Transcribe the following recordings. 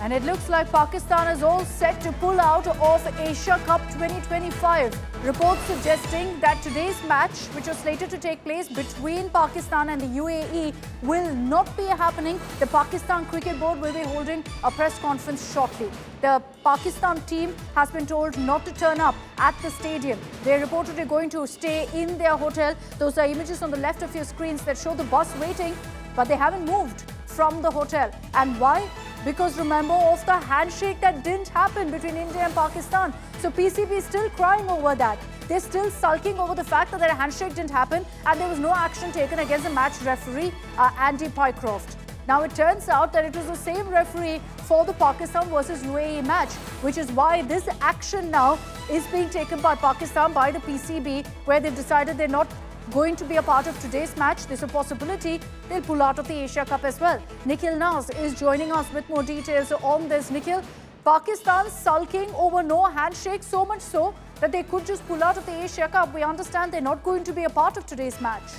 And it looks like Pakistan is all set to pull out of Asia Cup 2025. Reports suggesting that today's match, which was slated to take place between Pakistan and the UAE, will not be happening. The Pakistan Cricket Board will be holding a press conference shortly. The Pakistan team has been told not to turn up at the stadium. They're reportedly going to stay in their hotel. Those are images on the left of your screens that show the bus waiting, but they haven't moved from the hotel. And why? Because remember of the handshake that didn't happen between India and Pakistan. So PCB is still crying over that. They're still sulking over the fact that their handshake didn't happen and there was no action taken against the match referee, Andy Pycroft. Now it turns out that it was the same referee for the Pakistan versus UAE match, which is why this action now is being taken by Pakistan, by the PCB, where they've decided they're not going to be a part of today's match. There's a possibility they'll pull out of the Asia Cup as well. Nikhil Naz is joining us with more details on this. Nikhil, Pakistan sulking over no handshake, so much so that they could just pull out of the Asia Cup. We understand they're not going to be a part of today's match.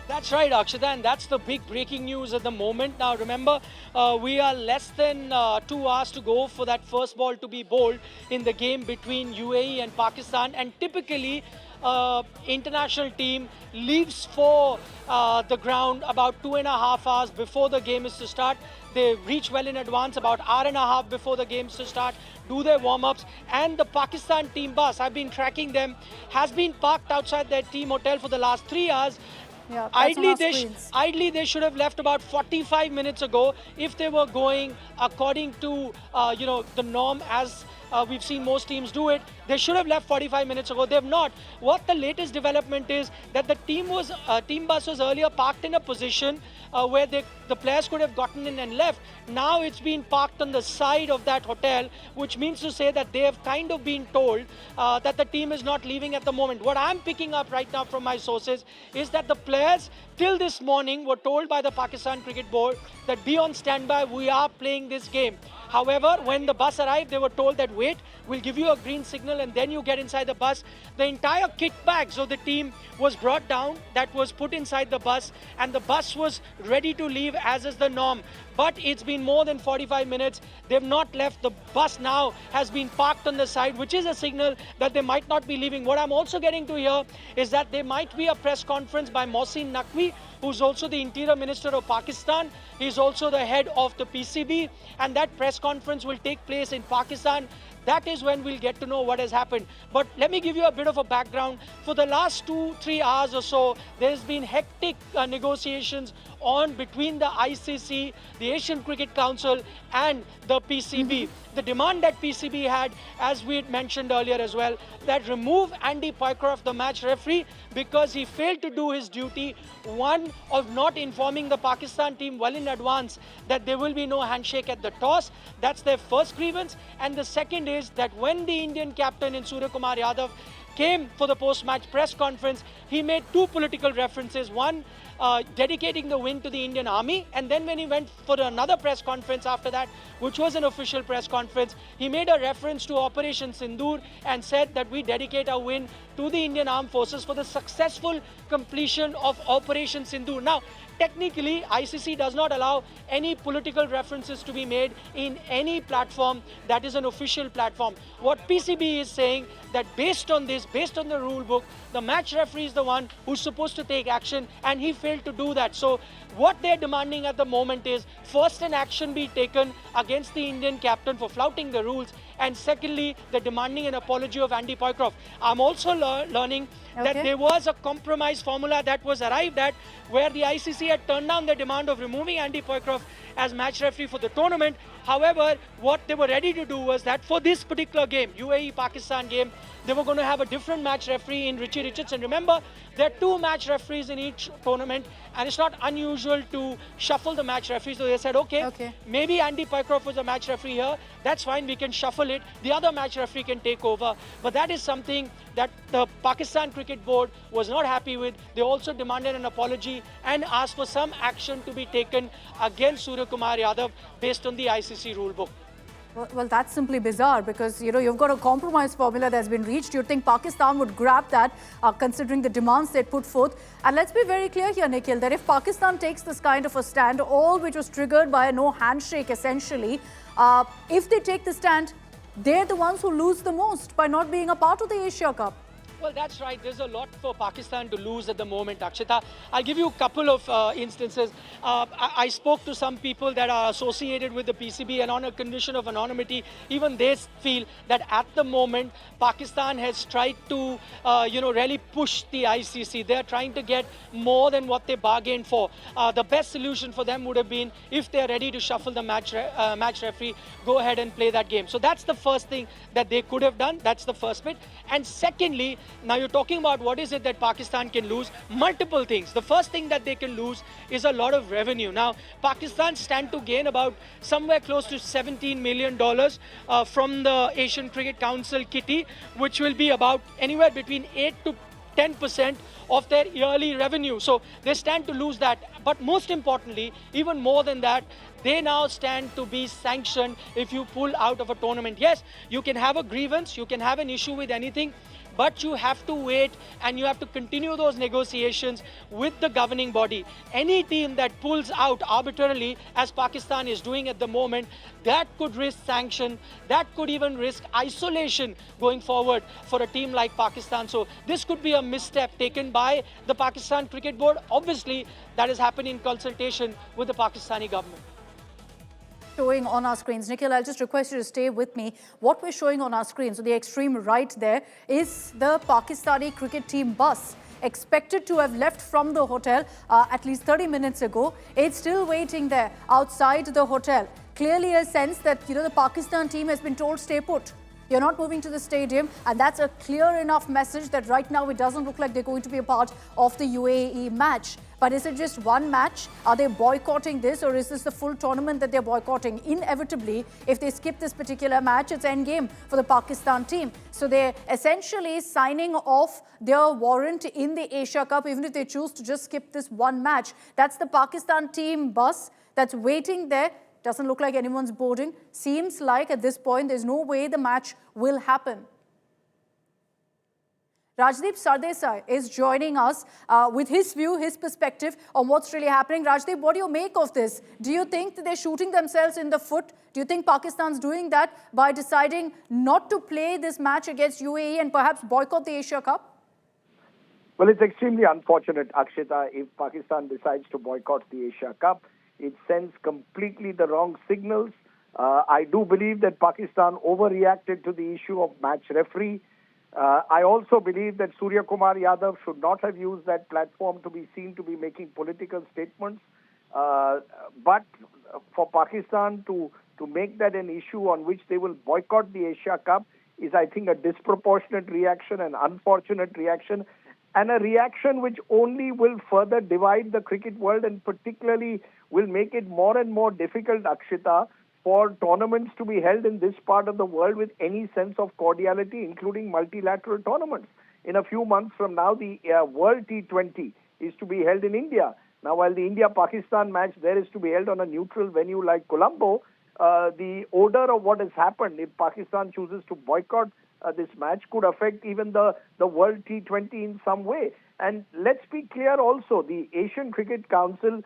That's right, Akshata, and that's the big breaking news at the moment. Now, remember, we are less than 2 hours to go for that first ball to be bowled in the game between UAE and Pakistan. And typically, international team leaves for the ground about 2.5 hours before the game is to start. They reach well in advance, about hour and a half before the games to start, do their warm-ups. And the Pakistan team bus, I've been tracking them, has been parked outside their team hotel for the last 3 hours. Yeah, Ideally, they should have left about 45 minutes ago if they were going according to the norm as we've seen most teams do it. They should have left 45 minutes ago. They have not. What the latest development is that the team bus was earlier parked in a position where the players could have gotten in and left. Now it's been parked on the side of that hotel, which means to say that they have kind of been told that the team is not leaving at the moment. What I'm picking up right now from my sources is that the players till this morning were told by the Pakistan Cricket Board that be on standby, we are playing this game. However, when the bus arrived, they were told that wait, we'll give you a green signal and then you get inside the bus. The entire kit bags of the team was brought down, that was put inside the bus, and the bus was ready to leave as is the norm. But it's been more than 45 minutes. They've not left. The bus now has been parked on the side, which is a signal that they might not be leaving. What I'm also getting to hear is that there might be a press conference by Mohsin Naqvi, who's also the Interior Minister of Pakistan. He's also the head of the PCB, and that press conference will take place in Pakistan. That is when we'll get to know what has happened. But let me give you a bit of a background. For the last 2-3 hours or so, there's been hectic negotiations on between the ICC, the Asian Cricket Council and the PCB. The demand that PCB had, as we had mentioned earlier as well, that remove Andy Pycroft, the match referee, because he failed to do his duty, one, of not informing the Pakistan team well in advance that there will be no handshake at the toss. That's their first grievance. And the second is that when the Indian captain in Surya Kumar Yadav came for the post-match press conference, he made two political references. One, dedicating the win to the Indian Army, and then when he went for another press conference after that, which was an official press conference, he made a reference to Operation Sindoor and said that we dedicate our win to the Indian Armed Forces for the successful completion of Operation Sindoor. Now, technically, ICC does not allow any political references to be made in any platform that is an official platform. What PCB is saying that based on this, based on the rule book, the match referee is the one who's supposed to take action, and he failed to do that. So what they're demanding at the moment is first an action be taken against the Indian captain for flouting the rules, and secondly, they're demanding an apology of Andy Pycroft. I'm also learning that there was a compromise formula that was arrived at where the ICC had turned down the demand of removing Andy Pycroft as match referee for the tournament. However, what they were ready to do was that for this particular game, UAE-Pakistan game, they were going to have a different match referee in Richie Richardson. Remember, there are 2 match referees in each tournament, and it's not unusual to shuffle the match referees. So they said, okay, maybe Andy Pycroft was a match referee here. That's fine, we can shuffle it. The other match referee can take over. But that is something that the Pakistan Cricket Board was not happy with. They also demanded an apology and asked for some action to be taken against Surya Kumar Yadav based on the ICC rule book. Well, that's simply bizarre because, you've got a compromise formula that's been reached. You'd think Pakistan would grab that, considering the demands they put forth. And let's be very clear here, Nikhil, that if Pakistan takes this kind of a stand, all which was triggered by a no handshake, essentially, if they take the stand, they're the ones who lose the most by not being a part of the Asia Cup. Well, that's right. There's a lot for Pakistan to lose at the moment, Akshita. I'll give you a couple of instances. I spoke to some people that are associated with the PCB, and on a condition of anonymity, even they feel that at the moment, Pakistan has tried to, really push the ICC. They're trying to get more than what they bargained for. The best solution for them would have been, if they're ready to shuffle the match referee, go ahead and play that game. So that's the first thing that they could have done. That's the first bit. And secondly, now you're talking about what is it that Pakistan can lose? Multiple things. The first thing that they can lose is a lot of revenue. Now, Pakistan stand to gain about somewhere close to $17 million from the Asian Cricket Council kitty, which will be about anywhere between 8 to 10% of their yearly revenue. So they stand to lose that. But most importantly, even more than that, they now stand to be sanctioned if you pull out of a tournament. Yes, you can have a grievance, you can have an issue with anything, but you have to wait and you have to continue those negotiations with the governing body. Any team that pulls out arbitrarily, as Pakistan is doing at the moment, that could risk sanction, that could even risk isolation going forward for a team like Pakistan. So this could be a misstep taken by the Pakistan Cricket Board. Obviously, that has happened in consultation with the Pakistani government. Showing on our screens. Nikhil, I'll just request you to stay with me. What we're showing on our screen, so the extreme right there, is the Pakistani cricket team bus, expected to have left from the hotel at least 30 minutes ago. It's still waiting there outside the hotel. Clearly a sense that, the Pakistan team has been told, stay put. You're not moving to the stadium, and that's a clear enough message that right now it doesn't look like they're going to be a part of the UAE match. But is it just one match? Are they boycotting this, or is this the full tournament that they're boycotting? Inevitably, if they skip this particular match, it's endgame for the Pakistan team. So they're essentially signing off their warrant in the Asia Cup, even if they choose to just skip this one match. That's the Pakistan team bus that's waiting there. Doesn't look like anyone's boarding. Seems like at this point, there's no way the match will happen. Rajdeep Sardesai is joining us with his view, his perspective on what's really happening. Rajdeep, what do you make of this? Do you think that they're shooting themselves in the foot? Do you think Pakistan's doing that by deciding not to play this match against UAE and perhaps boycott the Asia Cup? Well, it's extremely unfortunate, Akshita, if Pakistan decides to boycott the Asia Cup. It sends completely the wrong signals. I do believe that Pakistan overreacted to the issue of match referee. I also believe that Surya Kumar Yadav should not have used that platform to be seen to be making political statements. But for Pakistan to make that an issue on which they will boycott the Asia Cup is, I think, a disproportionate reaction, an unfortunate reaction, and a reaction which only will further divide the cricket world and particularly will make it more and more difficult, Akshita, for tournaments to be held in this part of the world with any sense of cordiality, including multilateral tournaments. In a few months from now, the World T20 is to be held in India. Now, while the India-Pakistan match there is to be held on a neutral venue like Colombo, the order of what has happened, if Pakistan chooses to boycott this match, could affect even the World T20 in some way. And let's be clear also, the Asian Cricket Council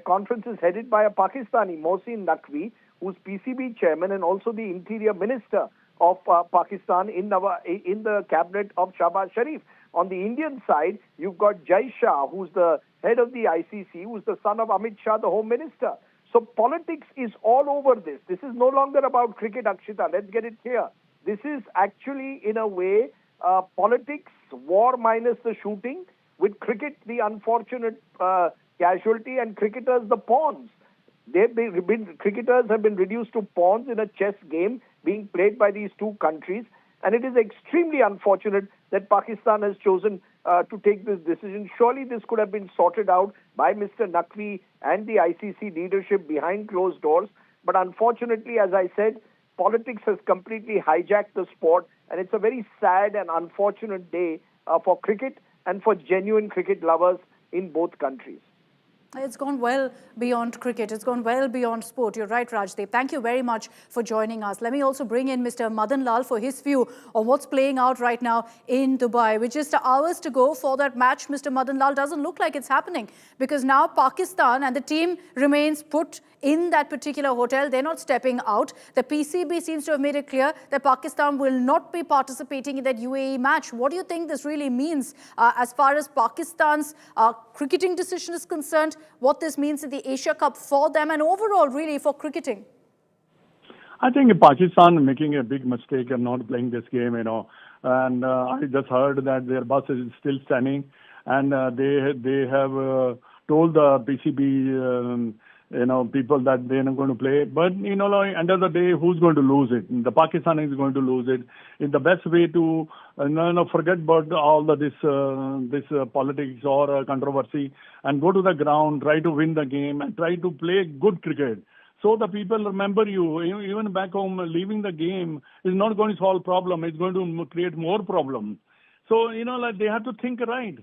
conference is headed by a Pakistani, Mohsin Naqvi, who's PCB chairman and also the interior minister of Pakistan in the cabinet of Shahbaz Sharif. On the Indian side, you've got Jai Shah, who's the head of the ICC, who's the son of Amit Shah, the home minister. So politics is all over this. This is no longer about cricket, Akshita. Let's get it clear. This is actually, in a way, politics, war minus the shooting, with cricket the unfortunate casualty and cricketers the pawns. Cricketers have been reduced to pawns in a chess game being played by these two countries. And it is extremely unfortunate that Pakistan has chosen to take this decision. Surely this could have been sorted out by Mr. Naqvi and the ICC leadership behind closed doors. But unfortunately, as I said, politics has completely hijacked the sport. And it's a very sad and unfortunate day for cricket and for genuine cricket lovers in both countries. It's gone well beyond cricket. It's gone well beyond sport. You're right, Rajdeep. Thank you very much for joining us. Let me also bring in Mr. Madan Lal for his view on what's playing out right now in Dubai. With just hours to go for that match, Mr. Madan Lal, doesn't look like it's happening because now Pakistan and the team remains put in that particular hotel. They're not stepping out. The PCB seems to have made it clear that Pakistan will not be participating in that UAE match. What do you think this really means as far as Pakistan's cricketing decision is concerned, what this means in the Asia Cup for them and overall really for cricketing? I think Pakistan making a big mistake of not playing this game, And I just heard that their bus is still standing, and they have told the PCB, people that they're not going to play. But end of the day, who's going to lose it? The Pakistan is going to lose it. It's the best way to forget about all this politics or controversy and go to the ground, try to win the game, and try to play good cricket. So the people remember you. Even back home, leaving the game is not going to solve problem. It's going to create more problems. So they have to think right.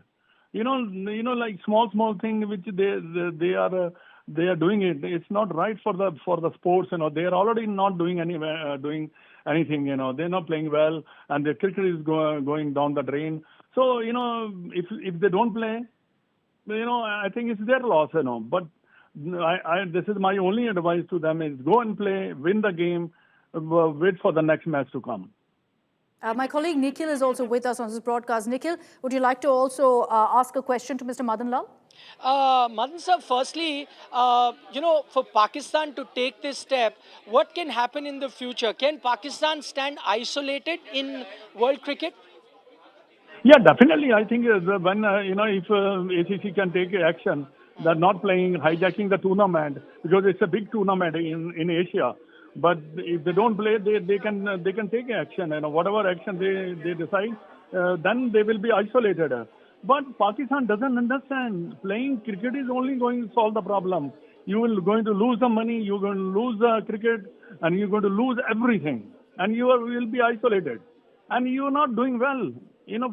Like small thing which they are doing it. It's not right for the sports. They are already not doing anything. They're not playing well, and the cricket is going down the drain. So if they don't play, I think it's their loss. But this is my only advice to them is go and play, win the game, wait for the next match to come. My colleague Nikhil is also with us on this broadcast. Nikhil, would you like to also ask a question to Mr. Madan Lal? Madan sir, firstly, for Pakistan to take this step, what can happen in the future? Can Pakistan stand isolated in world cricket? Yeah, definitely. I think when if ACC can take action, they're not playing hijacking the tournament because it's a big tournament in Asia. But if they don't play, they can take action. Whatever action they decide, then they will be isolated. But Pakistan doesn't understand. Playing cricket is only going to solve the problem. You will going to lose the money, you're going to lose the cricket, and you're going to lose everything. And you will be isolated. And you're not doing well,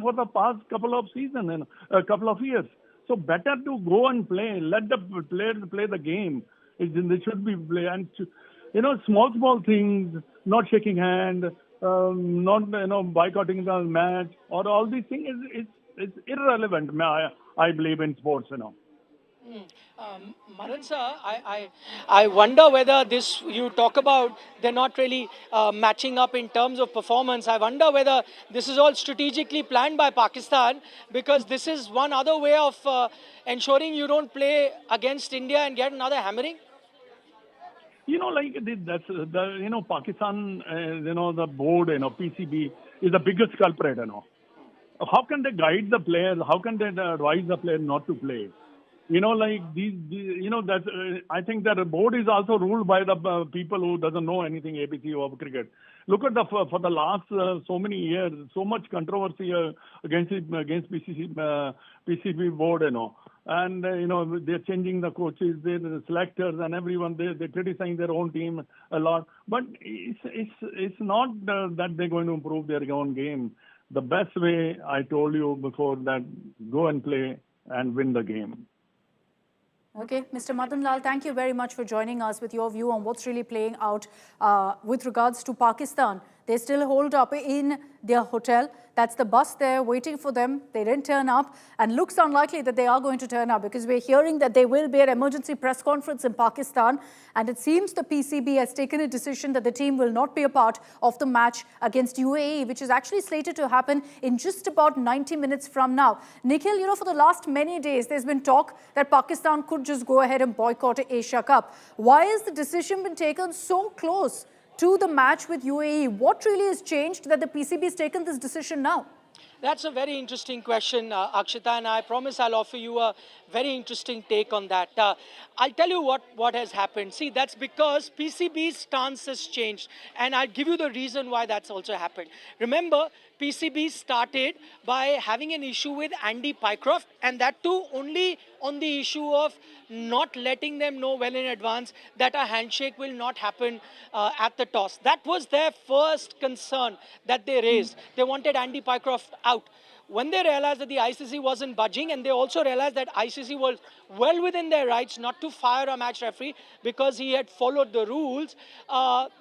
for the past couple of seasons, a couple of years. So better to go and play. Let the players play the game. They should be play. And, small things, not shaking hand, not boycotting the match, or all these things is irrelevant, I believe, in sports, Madan sir, I wonder whether this, you talk about they're not really matching up in terms of performance. I wonder whether this is all strategically planned by Pakistan, because this is one other way of ensuring you don't play against India and get another hammering. That's Pakistan, the board, PCB is the biggest culprit, How can they guide the players? How can they advise the player not to play? That I think that the board is also ruled by the people who doesn't know anything ABC of cricket. Look at for the last so many years, so much controversy against PCB board, and they're changing the coaches, the selectors, and everyone. They're criticizing their own team a lot, but it's not that they're going to improve their own game. The best way, I told you before, that go and play and win the game. Okay, Mr. Madan Lal, thank you very much for joining us with your view on what's really playing out with regards to Pakistan. They still hold up in their hotel. That's the bus there waiting for them. They didn't turn up, and looks unlikely that they are going to turn up because we're hearing that there will be an emergency press conference in Pakistan, and it seems the PCB has taken a decision that the team will not be a part of the match against UAE, which is actually slated to happen in just about 90 minutes from now. Nikhil, for the last many days, there's been talk that Pakistan could just go ahead and boycott Asia Cup. Why has the decision been taken so close to the match with UAE? What really has changed that the PCB has taken this decision now? That's a very interesting question, Akshita, and I promise I'll offer you a very interesting take on that. I'll tell you what has happened. See, that's because PCB's stance has changed, and I'll give you the reason why that's also happened. Remember, PCB started by having an issue with Andy Pycroft, and that too only on the issue of not letting them know well in advance that a handshake will not happen at the toss. That was their first concern that they raised. They wanted Andy Pycroft out. when they realized that the ICC wasn't budging, and they also realized that ICC was well within their rights not to fire a match referee because he had followed the rules,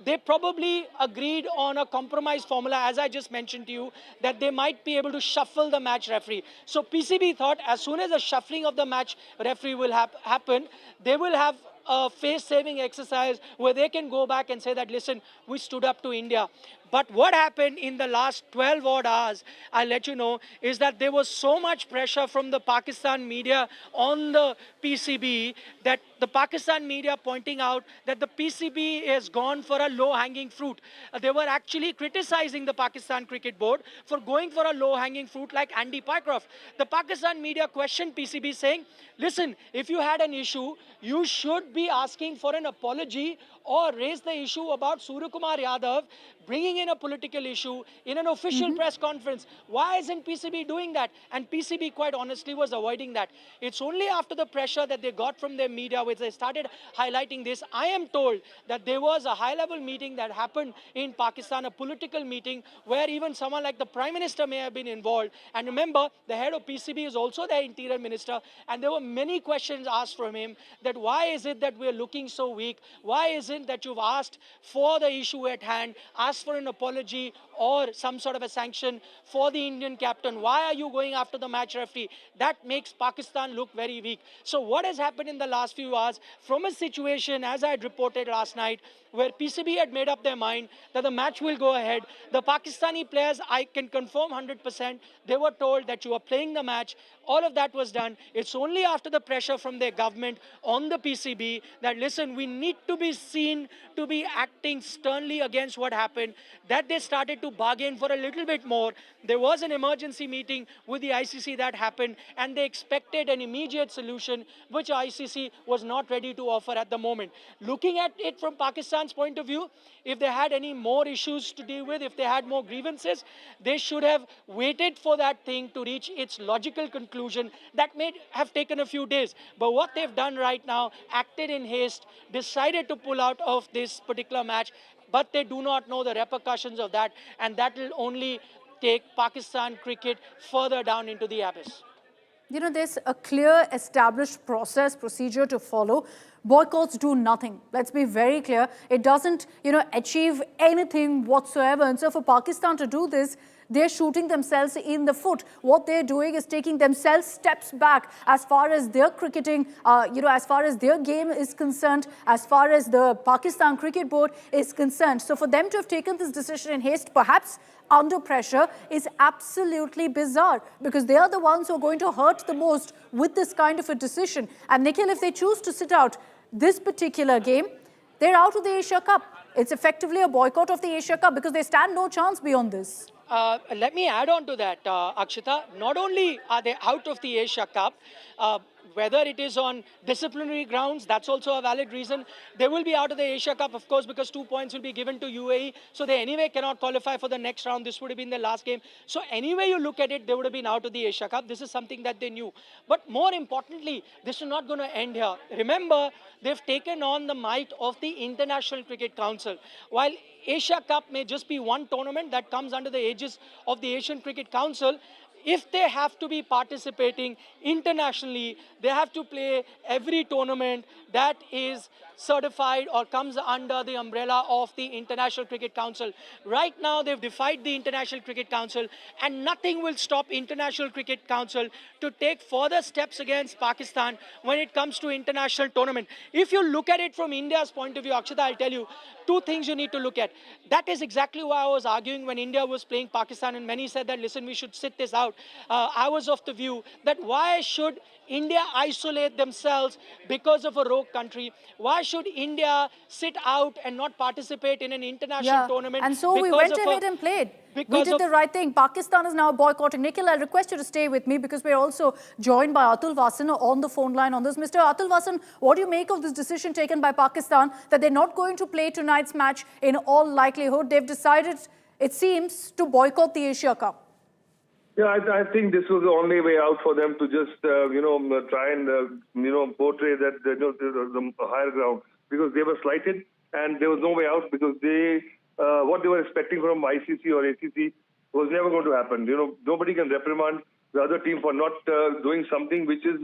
they probably agreed on a compromise formula, as I just mentioned to you, that they might be able to shuffle the match referee. So PCB thought as soon as the shuffling of the match referee will happen, they will have a face-saving exercise where they can go back and say that, listen, we stood up to India. But what happened in the last 12 odd hours, I'll let you know, is that there was so much pressure from the Pakistan media on the PCB that the Pakistan media pointing out that the PCB has gone for a low-hanging fruit. They were actually criticizing the Pakistan Cricket Board for going for a low-hanging fruit like Andy Pycroft. The Pakistan media questioned PCB saying, listen, if you had an issue, you should be asking for an apology or raise the issue about Surya Kumar Yadav bringing in a political issue in an official press conference. Why isn't PCB doing that? And PCB, quite honestly, was avoiding that. It's only after the pressure that they got from their media, which they started highlighting this. I am told that there was a high-level meeting that happened in Pakistan, a political meeting, where even someone like the Prime Minister may have been involved. And remember, the head of PCB is also the Interior Minister, and there were many questions asked from him that why is it that we're looking so weak? Why is it that you've asked for the issue at hand, asked for an apology or some sort of a sanction for the Indian captain? Why are you going after the match referee? That makes Pakistan look very weak. So what has happened in the last few hours from a situation, as I had reported last night, where PCB had made up their mind that the match will go ahead. The Pakistani players, I can confirm 100%, they were told that you are playing the match. All of that was done. It's only after the pressure from their government on the PCB that, listen, we need to be seen to be acting sternly against what happened, that they started to bargain for a little bit more. There was an emergency meeting with the ICC that happened, and they expected an immediate solution, which ICC was not ready to offer at the moment. Looking at it from Pakistan's point of view, if they had any more issues to deal with, if they had more grievances, they should have waited for that thing to reach its logical conclusion. That may have taken a few days. But what they've done right now, acted in haste, decided to pull out of this particular match, but they do not know the repercussions of that, and that will only take Pakistan cricket further down into the abyss. You know, there's a clear established procedure to follow. Boycotts do nothing. Let's be very clear. It doesn't, achieve anything whatsoever. And so for Pakistan to do this, they're shooting themselves in the foot. What they're doing is taking themselves steps back as far as their cricketing, as far as their game is concerned, as far as the Pakistan Cricket Board is concerned. So for them to have taken this decision in haste, perhaps under pressure, is absolutely bizarre, because they are the ones who are going to hurt the most with this kind of a decision. And Nikhil, if they choose to sit out this particular game, they're out of the Asia Cup. It's effectively a boycott of the Asia Cup because they stand no chance beyond this. Let me add on to that, Akshita. Not only are they out of the Asia Cup, whether it is on disciplinary grounds, that's also a valid reason. They will be out of the Asia Cup, of course, because 2 points will be given to UAE. So they anyway cannot qualify for the next round. This would have been their last game. So anyway you look at it, they would have been out of the Asia Cup. This is something that they knew. But more importantly, this is not going to end here. Remember, they've taken on the might of the International Cricket Council. While Asia Cup may just be one tournament that comes under the aegis of the Asian Cricket Council, if they have to be participating internationally, they have to play every tournament that is certified or comes under the umbrella of the International Cricket Council. Right now, they've defied the International Cricket Council, and nothing will stop International Cricket Council to take further steps against Pakistan when it comes to international tournament. If you look at it from India's point of view, Akshita, I'll tell you, two things you need to look at. That is exactly why I was arguing when India was playing Pakistan, and many said that, listen, we should sit this out. I was of the view that why should India isolate themselves because of a rogue country? Why should India sit out and not participate in an international tournament? And so we went ahead and played. We did the right thing. Pakistan is now boycotting. Nikhil, I'll request you to stay with me because we're also joined by Atul Vasan on the phone line on this. Mr. Atul Vasan, what do you make of this decision taken by Pakistan that they're not going to play tonight's match in all likelihood? They've decided, it seems, to boycott the Asia Cup. Yeah, I think this was the only way out for them to just, try and, portray that, the higher ground, because they were slighted and there was no way out because they, what they were expecting from ICC or ACC was never going to happen. Nobody can reprimand the other team for not doing something which is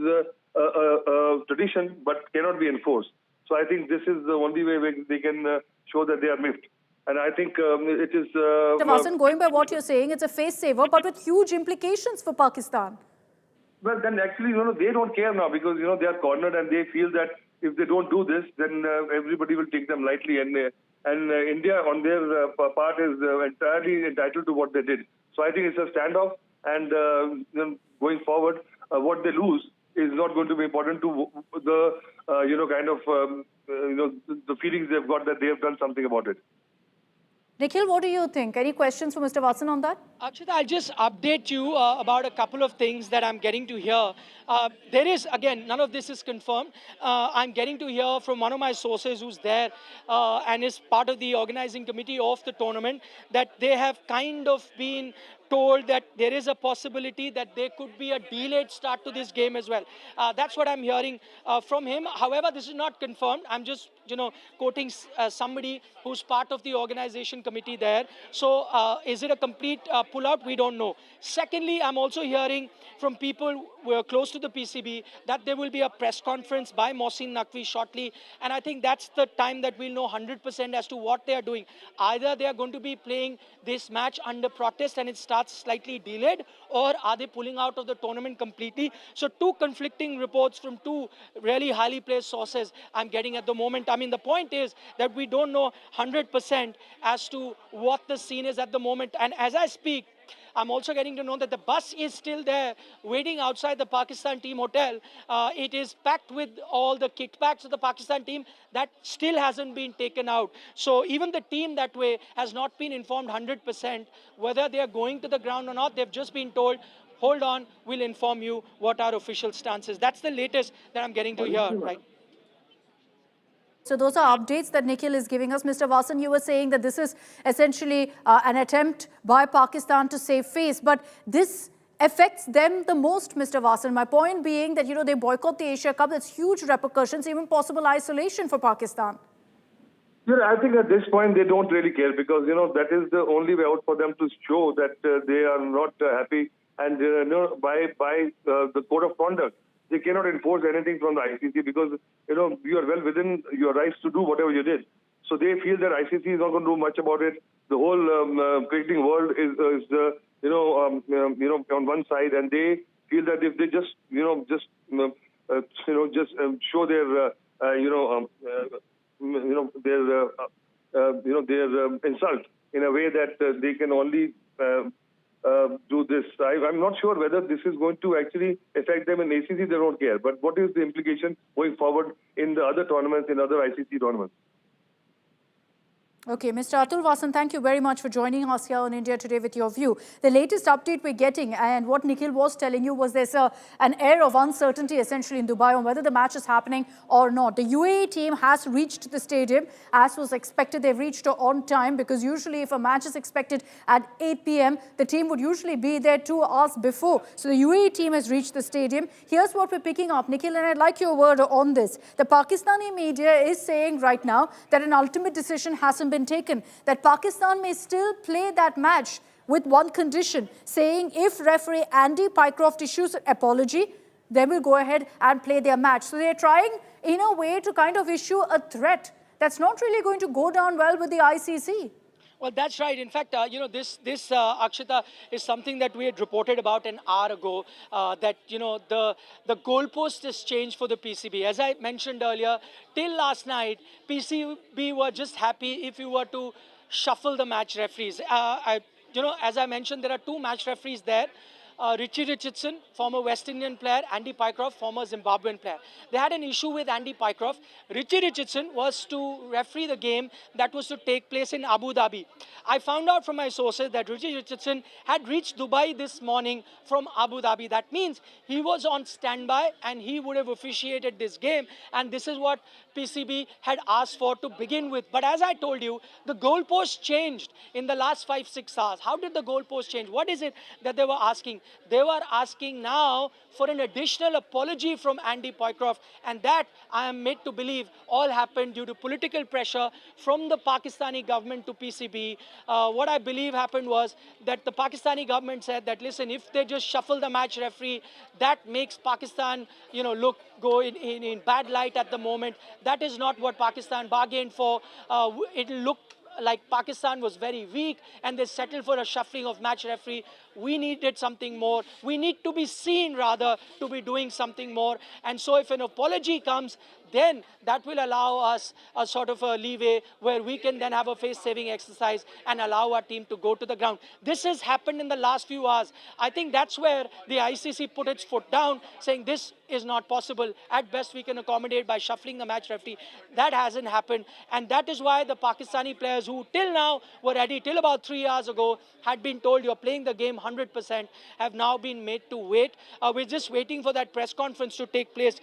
a tradition but cannot be enforced. So I think this is the only way they can show that they are miffed. And I think it is... Mr. Vasan, going by what you're saying, it's a face saver, but with huge implications for Pakistan. Well, then actually, they don't care now because, they are cornered and they feel that if they don't do this, then everybody will take them lightly. And India, on their part, is entirely entitled to what they did. So I think it's a standoff. And going forward, what they lose is not going to be important to the, the feelings they've got that they have done something about it. Nikhil, what do you think? Any questions for Mr. Vasan on that? Akshita, I'll just update you about a couple of things that I'm getting to hear. There is, again, none of this is confirmed. I'm getting to hear from one of my sources who's there and is part of the organizing committee of the tournament that they have kind of been told that there is a possibility that there could be a delayed start to this game as well. That's what I'm hearing from him. However, this is not confirmed. I'm just, quoting somebody who's part of the organization committee there. So is it a complete pullout? We don't know. Secondly, I'm also hearing from people who are close to the PCB that there will be a press conference by Mohsin Naqvi shortly. And I think that's the time that we'll know 100% as to what they are doing. Either they are going to be playing this match under protest and it starts slightly delayed, or are they pulling out of the tournament completely? So two conflicting reports from two really highly placed sources I'm getting at the moment. I mean, the point is that we don't know 100% as to what the scene is at the moment. And as I speak, I'm also getting to know that the bus is still there waiting outside the Pakistan team hotel. It is packed with all the kickbacks of the Pakistan team that still hasn't been taken out. So even the team that way has not been informed 100% whether they are going to the ground or not. They've just been told, hold on, we'll inform you what our official stance is. That's the latest that I'm getting to hear, right? So those are updates that Nikhil is giving us. Mr. Vasan, you were saying that this is essentially an attempt by Pakistan to save face, but this affects them the most, Mr. Vasan. My point being that, they boycott the Asia Cup. That's huge repercussions, even possible isolation for Pakistan. Yeah, I think at this point they don't really care because, that is the only way out for them to show that they are not happy. And, by the code of conduct, they cannot enforce anything from the ICC because, you are well within your rights to do whatever you did. So they feel that ICC is not going to do much about it. The whole cricketing world is on one side, and they feel that if they just, show their, their insult in a way that they can only do this. I'm not sure whether this is going to actually affect them in ACC. They don't care. But what is the implication going forward in the other tournaments, in other ICC tournaments? Okay, Mr. Atul Vasan, thank you very much for joining us here on India Today with your view. The latest update we're getting, and what Nikhil was telling you, was there's an air of uncertainty essentially in Dubai on whether the match is happening or not. The UAE team has reached the stadium as was expected. They've reached on time because usually if a match is expected at 8 p.m., the team would usually be there 2 hours before. So the UAE team has reached the stadium. Here's what we're picking up, Nikhil, and I'd like your word on this. The Pakistani media is saying right now that an ultimate decision hasn't been taken, that Pakistan may still play that match with one condition, saying if referee Andy Pycroft issues an apology, they will go ahead and play their match. So they're trying in a way to kind of issue a threat that's not really going to go down well with the ICC. Well, that's right. In fact, this Akshita, is something that we had reported about an hour ago, that, the goalpost has changed for the PCB. As I mentioned earlier, till last night, PCB were just happy if you were to shuffle the match referees. As I mentioned, there are 2 match referees there. Richie Richardson, former West Indian player, Andy Pycroft, former Zimbabwean player. They had an issue with Andy Pycroft. Richie Richardson was to referee the game that was to take place in Abu Dhabi. I found out from my sources that Richie Richardson had reached Dubai this morning from Abu Dhabi. That means he was on standby and he would have officiated this game. And this is what PCB had asked for to begin with. But as I told you, the goalpost changed in the last 5-6 hours. How did the goalpost change? What is it that they were asking? They were asking now for an additional apology from Andy Pycroft, and that, I am made to believe, all happened due to political pressure from the Pakistani government to PCB. What I believe happened was that the Pakistani government said that, listen, if they just shuffle the match referee, that makes Pakistan, go in bad light at the moment. That is not what Pakistan bargained for. It looked like Pakistan was very weak and they settled for a shuffling of match referee. We needed something more. We need to be seen, rather, to be doing something more. And so if an apology comes, then that will allow us a sort of a leeway where we can then have a face-saving exercise and allow our team to go to the ground. This has happened in the last few hours. I think that's where the ICC put its foot down, saying this is not possible. At best, we can accommodate by shuffling the match referee. That hasn't happened. And that is why the Pakistani players who till now were ready, till about 3 hours ago, had been told you're playing the game 100%, have now been made to wait. We're just waiting for that press conference to take place.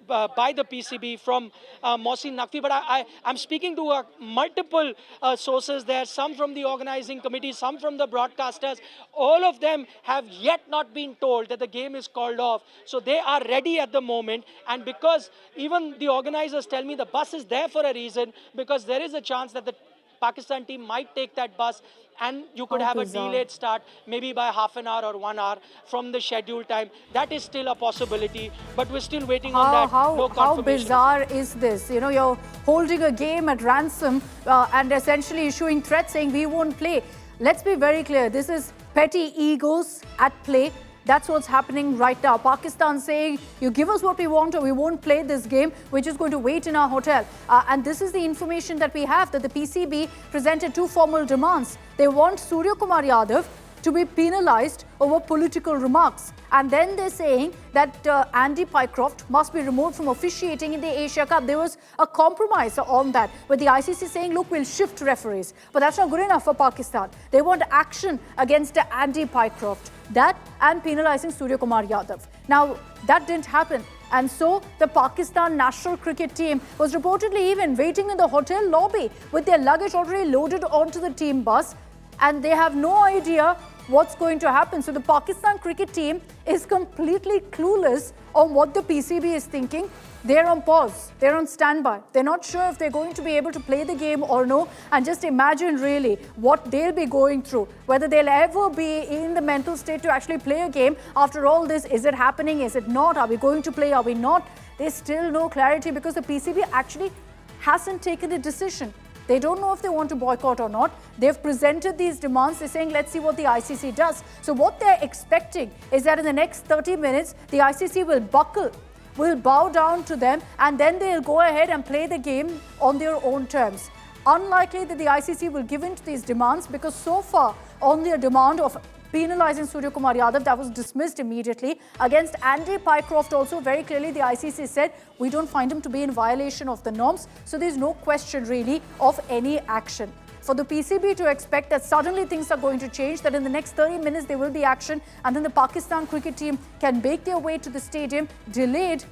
By the PCB from Mohsin Naqvi, but I'm speaking to multiple sources there, some from the organizing committee, some from the broadcasters. All of them have yet not been told that the game is called off. So they are ready at the moment, and because even the organizers tell me the bus is there for a reason, because there is a chance that the Pakistan team might take that bus and you could have a delayed start, maybe by half an hour or 1 hour from the scheduled time. That is still a possibility, but we're still waiting on that. No How bizarre is this? You're holding a game at ransom and essentially issuing threats saying we won't play. Let's be very clear. This is petty egos at play. That's what's happening right now. Pakistan saying, you give us what we want or we won't play this game. We're just going to wait in our hotel. And this is the information that we have, that the PCB presented two formal demands. They want Surya Kumar Yadav to be penalized over political remarks. And then they're saying that Andy Pycroft must be removed from officiating in the Asia Cup. There was a compromise on that, with the ICC saying, look, we'll shift referees. But that's not good enough for Pakistan. They want action against Andy Pycroft. That and penalizing Surya Kumar Yadav. Now, that didn't happen. And so the Pakistan national cricket team was reportedly even waiting in the hotel lobby with their luggage already loaded onto the team bus. And they have no idea what's going to happen. So the Pakistan cricket team is completely clueless on what the PCB is thinking. They're on pause. They're on standby. They're not sure if they're going to be able to play the game or no. And just imagine really what they'll be going through, whether they'll ever be in the mental state to actually play a game. After all this, is it happening? Is it not? Are we going to play? Are we not? There's still no clarity because the PCB actually hasn't taken a decision. They don't know if they want to boycott or not. They've presented these demands. They're saying, let's see what the ICC does. So what they're expecting is that in the next 30 minutes, the ICC will buckle, will bow down to them, and then they'll go ahead and play the game on their own terms. Unlikely that the ICC will give in to these demands, because so far, only a demand of penalizing Surya Kumar Yadav that was dismissed immediately. Against Andy Pycroft also, very clearly the ICC said we don't find him to be in violation of the norms, so there's no question really of any action. For the PCB to expect that suddenly things are going to change, that in the next 30 minutes there will be action and then the Pakistan cricket team can make their way to the stadium delayed,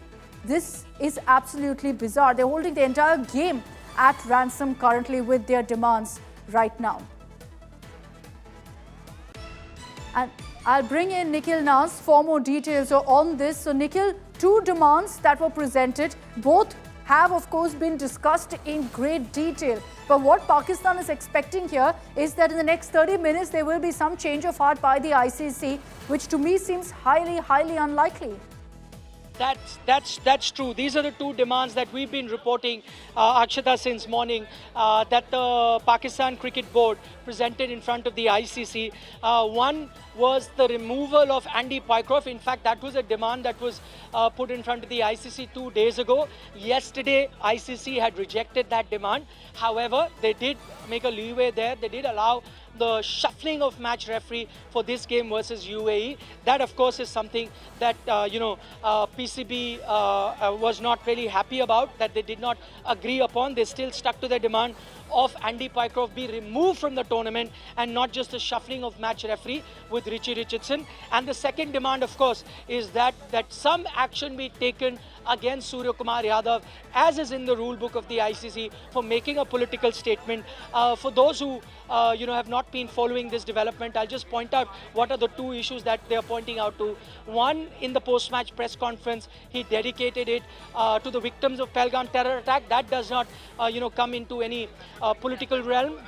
this is absolutely bizarre. They're holding the entire game at ransom currently with their demands right now. And I'll bring in Nikhil Nas for more details on this. So Nikhil, two demands that were presented, both have of course been discussed in great detail. But what Pakistan is expecting here is that in the next 30 minutes there will be some change of heart by the ICC, which to me seems highly unlikely. That's true. These are the two demands that we've been reporting, Akshita, since morning, that the Pakistan Cricket Board presented in front of the ICC. One was the removal of Andy Pycroft. In fact, that was a demand that was put in front of the ICC 2 days ago. Yesterday, ICC had rejected that demand. However, they did make a leeway there. They did allow the shuffling of match referee for this game versus UAE. That, of course, is something that, PCB was not really happy about, that they did not agree upon. They still stuck to their demand of Andy Pycroft be removed from the tournament and not just the shuffling of match referee with Richie Richardson. And the second demand, of course, is that some action be taken against Surya Kumar Yadav, as is in the rule book of the ICC, for making a political statement. For those who have not been following this development, I'll just point out what are the two issues that they are pointing out to. One, in the post-match press conference, he dedicated it to the victims of Pahalgam terror attack. That does not, come into any political realm.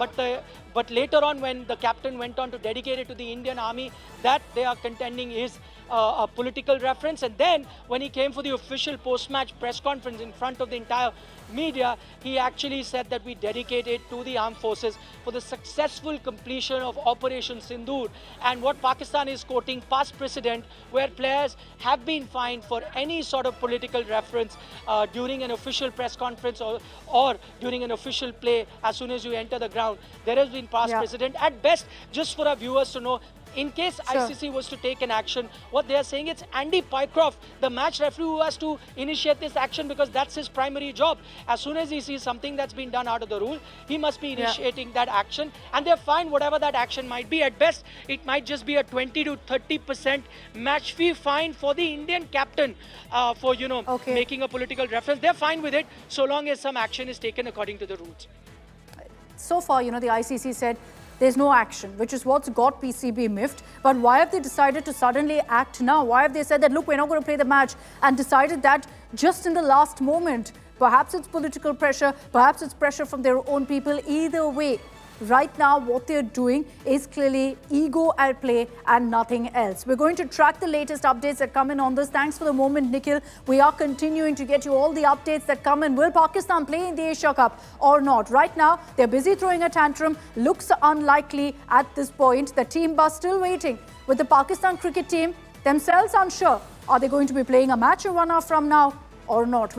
But later on, when the captain went on to dedicate it to the Indian Army, that they are contending is a political reference. And then when he came for the official post-match press conference in front of the entire media, he actually said that we dedicate it to the armed forces for the successful completion of Operation Sindoor. And what Pakistan is quoting past precedent where players have been fined for any sort of political reference during an official press conference or during an official play as soon as you enter the ground. There has been past precedent. At best, just for our viewers to know, in case ICC was to take an action, what they are saying, it's Andy Pycroft, the match referee, who has to initiate this action because that's his primary job. As soon as he sees something that's been done out of the rule, he must be initiating that action, and they're fine whatever that action might be. At best, it might just be a 20 to 30% match fee fine for the Indian captain for making a political reference. They're fine with it so long as some action is taken according to the rules. So far, the ICC said there's no action, which is what's got PCB miffed. But why have they decided to suddenly act now? Why have they said that, look, we're not going to play the match, and decided that just in the last moment? Perhaps it's political pressure, perhaps it's pressure from their own people. Either way, right now what they're doing is clearly ego at play and nothing else. We're going to track the latest updates that come in on this. Thanks for the moment, Nikhil. We are continuing to get you all the updates that come in. Will Pakistan play in the Asia Cup or not? Right now, they're busy throwing a tantrum. Looks unlikely at this point. The team bus still waiting, with the Pakistan cricket team themselves unsure. Are they going to be playing a match in 1 hour from now or not?